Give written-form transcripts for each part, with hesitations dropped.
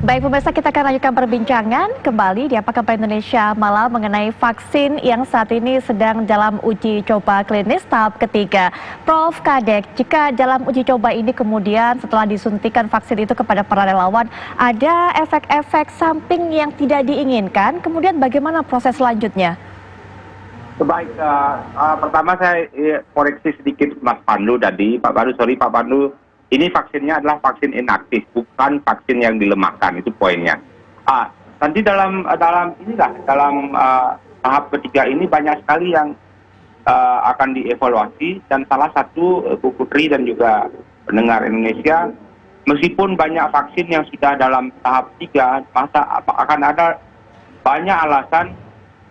Baik pemirsa, kita akan lanjutkan perbincangan kembali di Apa Kabar Indonesia Malam mengenai vaksin yang saat ini sedang dalam uji coba klinis tahap ketiga. Prof. Kadek, jika dalam uji coba ini kemudian setelah disuntikan vaksin itu kepada para relawan, ada efek-efek samping yang tidak diinginkan, kemudian bagaimana proses selanjutnya? Baik, pertama saya koreksi sedikit Mas Pandu tadi, Pak Pandu. Ini vaksinnya adalah vaksin inaktif, bukan vaksin yang dilemahkan, itu poinnya. Nanti dalam tahap ketiga ini banyak sekali yang akan dievaluasi, dan salah satu Bu Putri dan juga pendengar Indonesia, meskipun banyak vaksin yang sudah dalam tahap 3, akan ada banyak alasan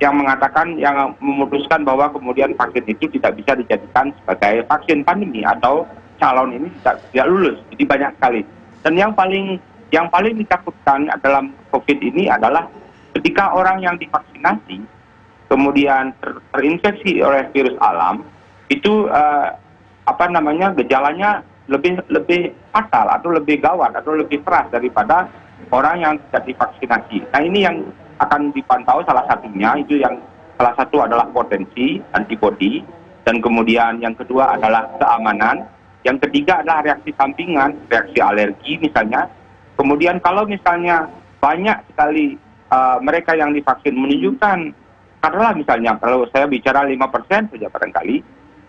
yang mengatakan, yang memutuskan bahwa kemudian vaksin itu tidak bisa dijadikan sebagai vaksin pandemi atau calon ini tidak lulus. Jadi banyak sekali. Dan yang paling ditakutkan dalam COVID ini adalah ketika orang yang divaksinasi kemudian terinfeksi oleh virus alam, itu gejalanya lebih fatal atau lebih gawat atau lebih keras daripada orang yang tidak divaksinasi. Nah, ini yang akan dipantau salah satu adalah potensi antibodi, dan kemudian yang kedua adalah keamanan. Yang ketiga adalah reaksi sampingan, reaksi alergi misalnya. Kemudian kalau misalnya banyak sekali mereka yang divaksin menunjukkan, katakanlah misalnya kalau saya bicara 5% saja barangkali,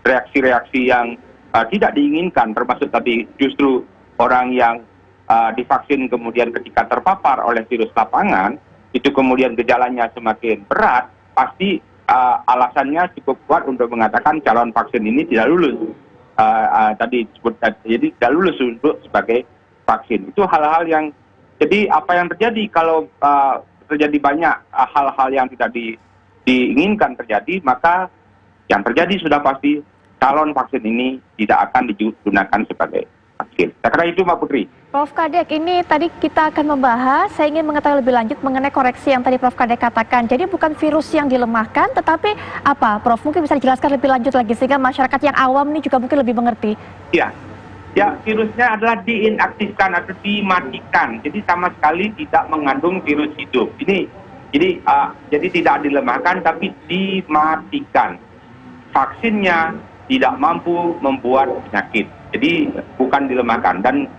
reaksi-reaksi yang tidak diinginkan, termasuk tadi justru orang yang divaksin kemudian ketika terpapar oleh virus lapangan, itu kemudian gejalanya semakin berat, pasti alasannya cukup kuat untuk mengatakan calon vaksin ini tidak lulus. Jadi tidak lulus untuk sebagai vaksin. Itu hal-hal yang, jadi apa yang terjadi kalau terjadi banyak hal-hal yang tidak diinginkan terjadi, maka yang terjadi sudah pasti calon vaksin ini tidak akan digunakan sebagai vaksin. Karena itu Mbak Putri. Prof. Kadek, ini tadi kita akan membahas, saya ingin mengetahui lebih lanjut mengenai koreksi yang tadi Prof. Kadek katakan. Jadi bukan virus yang dilemahkan, tetapi apa, Prof? Mungkin bisa dijelaskan lebih lanjut lagi, sehingga masyarakat yang awam ini juga mungkin lebih mengerti. Ya, virusnya adalah diinaktifkan atau dimatikan. Jadi sama sekali tidak mengandung virus hidup. Jadi tidak dilemahkan, tapi dimatikan. Vaksinnya tidak mampu membuat penyakit. Jadi bukan dilemahkan. Dan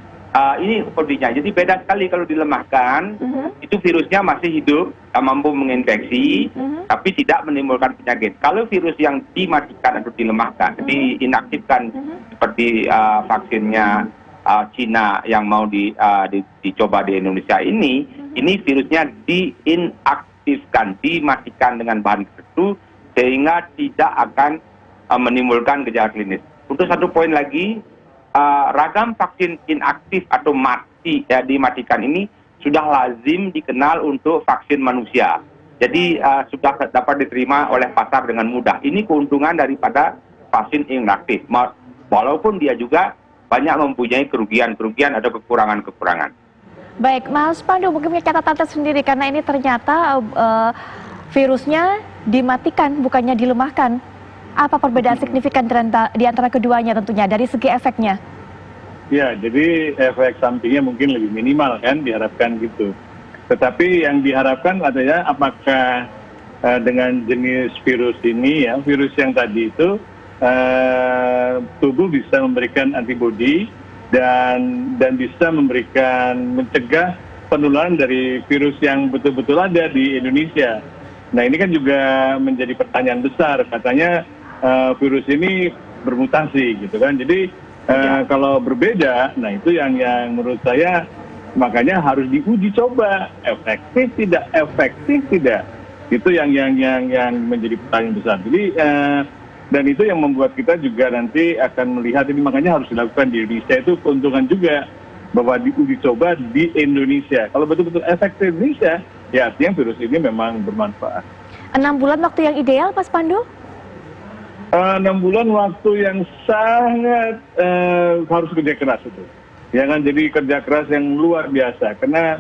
ini sepertinya, jadi beda sekali kalau dilemahkan, itu virusnya masih hidup, mampu menginfeksi, tapi tidak menimbulkan penyakit. Kalau virus yang dimatikan atau dilemahkan, diinaktifkan, seperti vaksinnya Cina yang mau dicoba di Indonesia ini virusnya diinaktifkan, dimatikan dengan bahan tertentu, sehingga tidak akan menimbulkan gejala klinis. Untuk satu poin lagi, ragam vaksin inaktif atau dimatikan ini sudah lazim dikenal untuk vaksin manusia. Jadi sudah dapat diterima oleh pasar dengan mudah. Ini keuntungan daripada vaksin inaktif, walaupun dia juga banyak mempunyai kerugian-kerugian atau kekurangan-kekurangan. Baik, Mas Pandu, mungkin punya catatan sendiri karena ini ternyata virusnya dimatikan, bukannya dilemahkan. Apa perbedaan signifikan di antara keduanya tentunya dari segi efeknya? Ya, jadi efek sampingnya mungkin lebih minimal kan, diharapkan gitu. Tetapi yang diharapkan adalah apakah dengan jenis virus ini, ya, virus yang tadi itu, tubuh bisa memberikan antibodi dan bisa mencegah penularan dari virus yang betul-betul ada di Indonesia. Nah, ini kan juga menjadi pertanyaan besar, katanya virus ini bermutasi gitu kan. Jadi kalau berbeda, nah itu yang menurut saya makanya harus diuji coba, efektif tidak. Itu yang menjadi pertanyaan besar. Jadi dan itu yang membuat kita juga nanti akan melihat ini, makanya harus dilakukan di Indonesia. Itu keuntungan juga bahwa diuji coba di Indonesia. Kalau betul-betul efektif di Indonesia, ya artinya virus ini memang bermanfaat. 6 bulan waktu yang ideal, Mas Pandu? 6 bulan waktu yang sangat harus kerja keras itu. Ya kan, jadi kerja keras yang luar biasa. Karena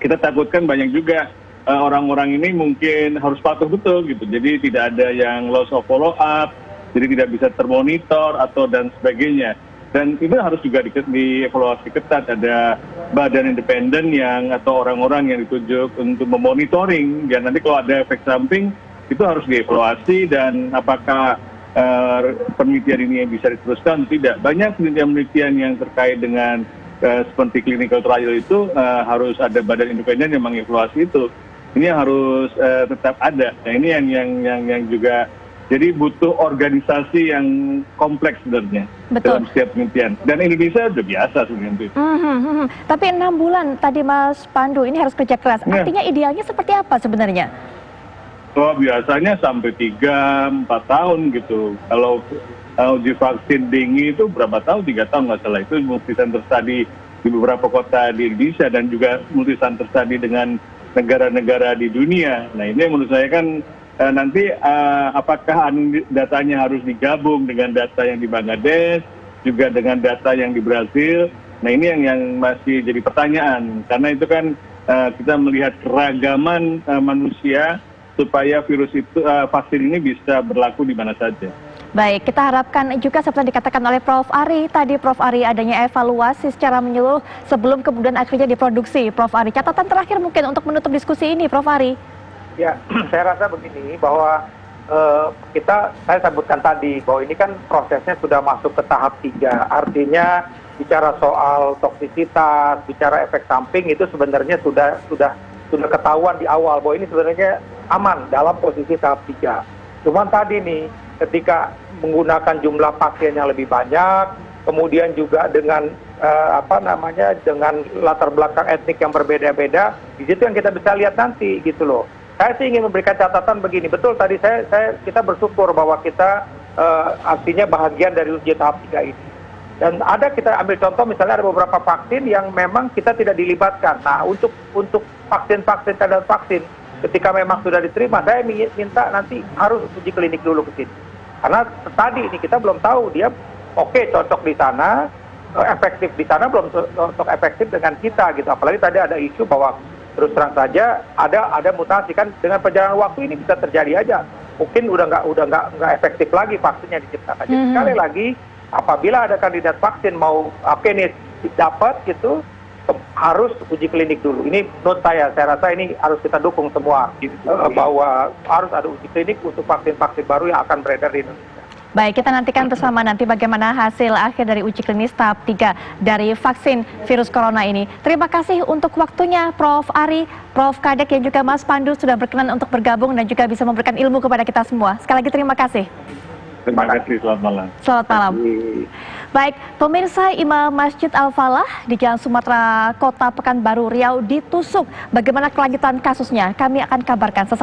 kita takutkan banyak juga orang-orang ini mungkin harus patuh betul gitu. Jadi tidak ada yang loss of follow up, jadi tidak bisa termonitor atau dan sebagainya. Dan itu harus juga dievaluasi ketat. Ada badan independen atau orang-orang yang ditunjuk untuk memonitoring. Ya nanti kalau ada efek samping itu harus dievaluasi dan apakah penelitian ini bisa diteruskan atau tidak. Banyak penelitian-penelitian yang terkait dengan seperti clinical trial itu harus ada badan independen yang mengevaluasi itu. Ini yang harus tetap ada. Nah ini yang juga. Jadi butuh organisasi yang kompleks sebenarnya dalam setiap penelitian. Dan Indonesia sudah biasa sebenarnya. Tapi 6 bulan tadi Mas Pandu ini harus kerja keras. Artinya idealnya seperti apa sebenarnya? Oh, biasanya sampai 3-4 tahun gitu. Kalau uji vaksin dengue itu berapa tahun? 3 tahun nggak salah. Itu multi center study di beberapa kota di Indonesia dan juga multi center study dengan negara-negara di dunia. Nah ini menurut saya kan nanti apakah datanya harus digabung dengan data yang di Bangladesh, juga dengan data yang di Brazil. Nah ini yang masih jadi pertanyaan, karena itu kan kita melihat keragaman manusia supaya vaksin ini bisa berlaku di mana saja. Baik, kita harapkan juga seperti dikatakan oleh Prof. Ari, tadi Prof. Ari adanya evaluasi secara menyeluruh sebelum kemudian akhirnya diproduksi. Prof. Ari, catatan terakhir mungkin untuk menutup diskusi ini, Prof. Ari. Ya, saya rasa begini bahwa saya sebutkan tadi bahwa ini kan prosesnya sudah masuk ke tahap 3. Artinya bicara soal toksisitas, bicara efek samping itu sebenarnya sudah ketahuan di awal bahwa ini sebenarnya aman dalam posisi tahap 3. Cuman tadi nih ketika menggunakan jumlah pasien yang lebih banyak, kemudian juga dengan dengan latar belakang etnik yang berbeda-beda, di situ yang kita bisa lihat nanti gitu loh. Saya sih ingin memberikan catatan begini, betul tadi kita bersyukur bahwa kita artinya bahagian dari uji tahap 3 ini. Dan kita ambil contoh misalnya ada beberapa vaksin yang memang kita tidak dilibatkan. Nah untuk vaksin-vaksin cadar vaksin ketika memang sudah diterima, saya minta nanti harus uji klinik dulu ke sini. Karena tadi ini kita belum tahu dia cocok di sana, efektif di sana, belum cocok efektif dengan kita gitu. Apalagi tadi ada isu bahwa terus terang saja ada mutasi kan dengan perjalanan waktu ini bisa terjadi aja. Mungkin udah nggak efektif lagi vaksin yang diciptakan. Jadi sekali lagi apabila ada kandidat vaksin mau dapat gitu harus uji klinik dulu. Ini menurut saya rasa ini harus kita dukung semua bahwa harus ada uji klinik untuk vaksin-vaksin baru yang akan beredar di Indonesia. Baik, kita nantikan bersama nanti bagaimana hasil akhir dari uji klinis tahap 3 dari vaksin virus corona ini. Terima kasih untuk waktunya Prof. Ari, Prof. Kadek yang juga Mas Pandu sudah berkenan untuk bergabung dan juga bisa memberikan ilmu kepada kita semua. Sekali lagi terima kasih. Terima kasih, selamat malam. Selamat malam. Baik, pemirsa, Imam Masjid Al-Falah di Jalan Sumatera Kota Pekanbaru Riau ditusuk. Bagaimana kelanjutan kasusnya? Kami akan kabarkan sesaat